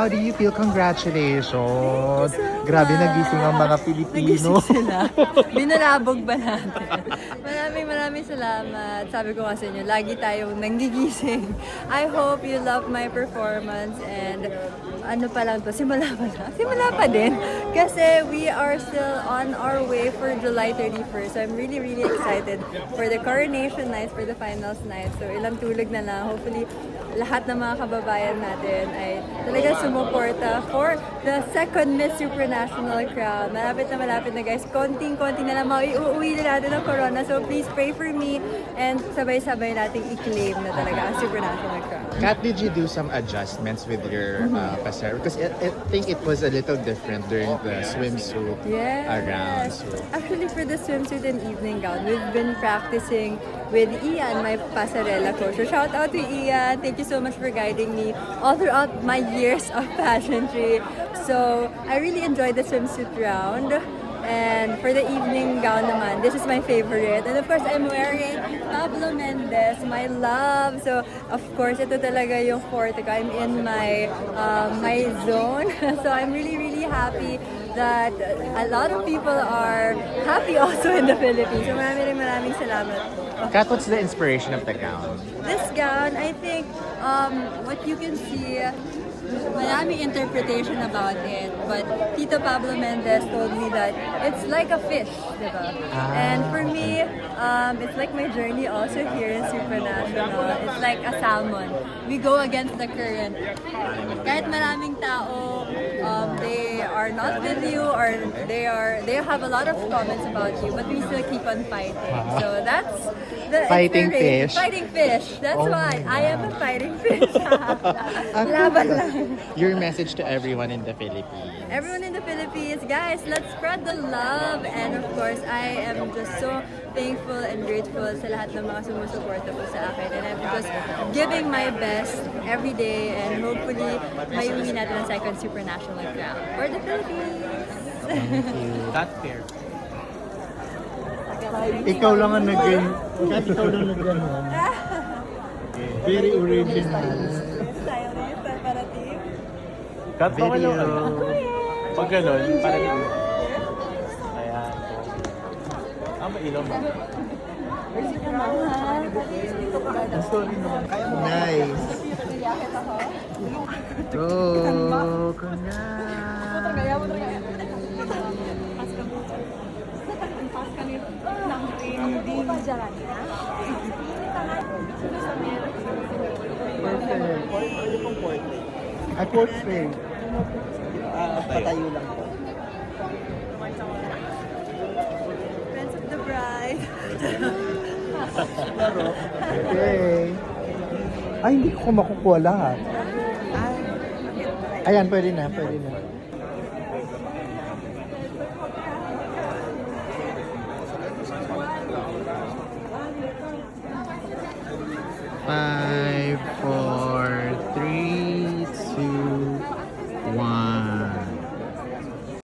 How do you feel? Congratulations! Grabe, much. nagising ang mga Pilipino. Nagising sila. Binalabog ba natin? Maraming salamat. Sabi ko nga sa inyo, lagi tayong nanggigising. I hope you love my performance and ano pa lang to, simula pa din. Kasi we are still on our way for July 31st. So I'm really excited for the coronation nights, for the finals night. So ilang tulog na lang. Hopefully, lahat ng mga kababayan natin ay talaga sumuporta for the second Miss Supranational crown. Malapit na guys. Konting-konti na lang mauuwi na natin ng corona. So please pray for me and sabay-sabay nating i-claim na talaga ang Supranational crown. Kat, did you do some adjustments with your pasero? Because I think it was a little different during the swimsuit around. So. Actually, for the swimsuit and evening gown, we've been practicing with Ian, my pasarela coach. So shout out to Ian. Thank you so much for guiding me all throughout my years of pageantry. So I really enjoyed the swimsuit round. And for the evening gown naman, this is my favorite. And of course, I'm wearing Pablo Mendez, my love. So, of course, ito talaga yung forte ko. I'm in my my zone. So, I'm really happy that a lot of people are happy also in the Philippines. So, maraming salamat po. Kat, what's the inspiration of the gown? This gown, I think, what you can see, maraming interpretation about it, but Tito Pablo Mendez told me that it's like a fish, diba? And for me, it's like my journey also here in Supranational. It's like a salmon. We go against the current. Kahit maraming tao, they are not with you or they have a lot of comments about you, but we still keep on fighting. So that's the Fighting inspiration. fish? Fighting fish. That's why I am a fighting fish. Laban lang. Your message to everyone in the Philippines. Everyone in the Philippines, guys, let's spread the love. And of course, I am just so thankful and grateful sa lahat ng mga sumusuporta po sa akin. And I'm just giving my best every day. And hopefully, may uwi natin ang second Supranational crown for the Philippines. That's fair. Ikaw lang ang nag-gain. Ikaw lang nag-ganon. Very original. Tayo rin, separative. Kat, baka lang ano. Pag gano'n, parang yun. Ayan. Mailaw ba? Sorry naman. Nice. Go! Perfect. Ay, portrait. Patayo lang po. Friends of the bride. Okay. Ay, hindi ko makukuha lahat. Ayan, pwede na. 5, 4,